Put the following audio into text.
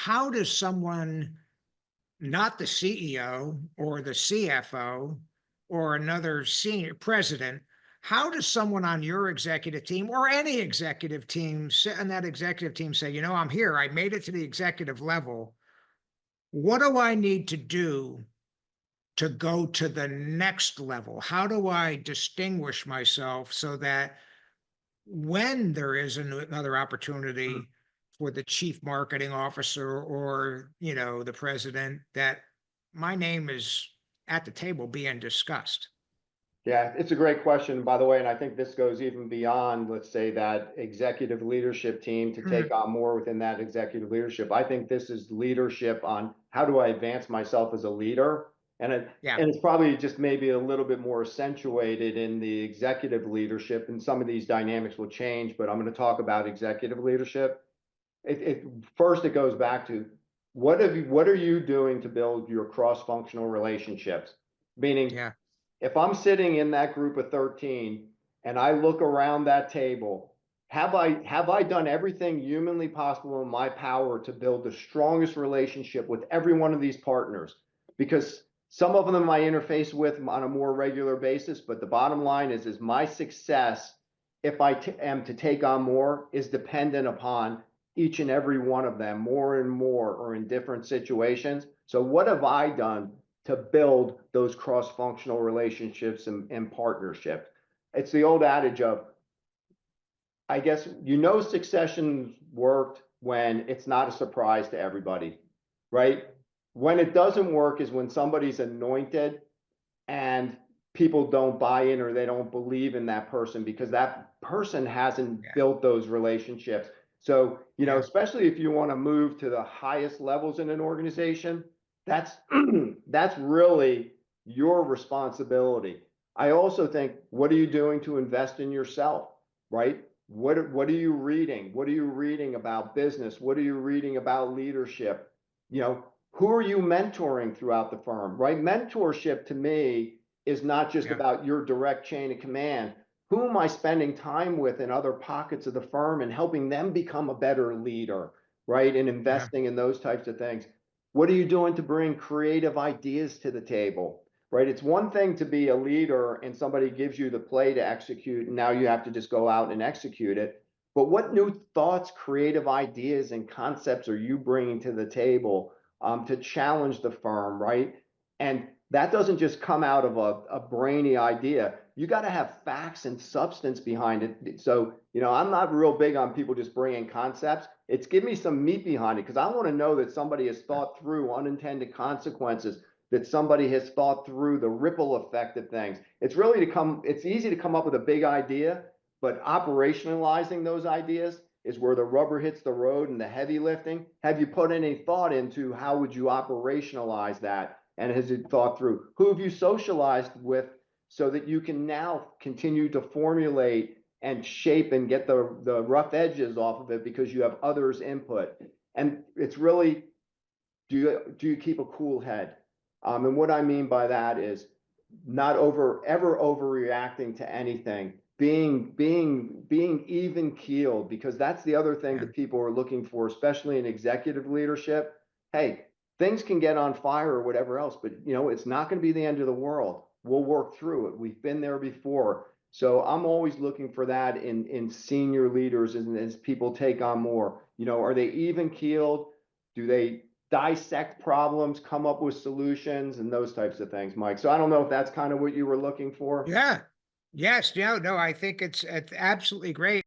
how does someone, not the CEO or the CFO or another senior president, how does someone on your executive team or any executive team sit on that executive team say, you know, I'm here, I made it to the executive level. What do I need to do to go to the next level? How do I distinguish myself so that when there is another opportunity for the chief marketing officer or, you know, the president, that my name is at the table being discussed? Yeah, it's a great question, by the way, and I think this goes even beyond, let's say, that executive leadership team to take Mm, on more within that executive leadership. I think this is leadership on how do I advance myself as a leader? yeah, And it's probably just maybe a little bit more accentuated in the executive leadership, and some of these dynamics will change, but I'm going to talk about executive leadership. It first it goes back to what are you doing to build your cross-functional relationships? Meaning, yeah, if I'm sitting in that group of 13 and I look around that table, have I done everything humanly possible in my power to build the strongest relationship with every one of these partners? Because some of them I interface with on a more regular basis, but the bottom line is my success, if I am to take on more, is dependent upon each and every one of them more and more or in different situations. So what have I done to build those cross-functional relationships and partnerships? It's the old adage of, I guess, succession worked when it's not a surprise to everybody, right? When it doesn't work is when somebody's anointed and people don't buy in or they don't believe in that person because that person hasn't yeah, built those relationships. So, yeah, especially if you want to move to the highest levels in an organization, that's that's really your responsibility. I also think, what are you doing to invest in yourself, right? What are you reading? What are you reading about business? What are you reading about leadership? Who are you mentoring throughout the firm, right? Mentorship to me is not just yeah, about your direct chain of command. Who am I spending time with in other pockets of the firm and helping them become a better leader, right? And yeah, investing in those types of things. What are you doing to bring creative ideas to the table, right? It's one thing to be a leader and somebody gives you the play to execute, and now you have to just go out and execute it. But what new thoughts, creative ideas, and concepts are you bringing to the table to challenge the firm, right? And that doesn't just come out of a brainy idea. You got to have facts and substance behind it. So, I'm not real big on people just bringing concepts. It's give me some meat behind it because I want to know that somebody has thought through unintended consequences, that somebody has thought through the ripple effect of things. It's easy to come up with a big idea, but operationalizing those ideas is where the rubber hits the road and the heavy lifting. Have you put any thought into how would you operationalize that? And has it thought through? Who have you socialized with so that you can now continue to formulate and shape and get the rough edges off of it because you have others' input? And it's really, do you keep a cool head? And what I mean by that is not ever overreacting to anything, being even keeled, because that's the other thing yeah, that people are looking for, especially in executive leadership. Hey, things can get on fire or whatever else, but it's not going to be the end of the world. We'll work through it. We've been there before. So I'm always looking for that in senior leaders as people take on more. Are they even keeled? Do they dissect problems, come up with solutions, and those types of things, Mike? So I don't know if that's kind of what you were looking for. yeah. Yes, yeah, no, I think it's absolutely great.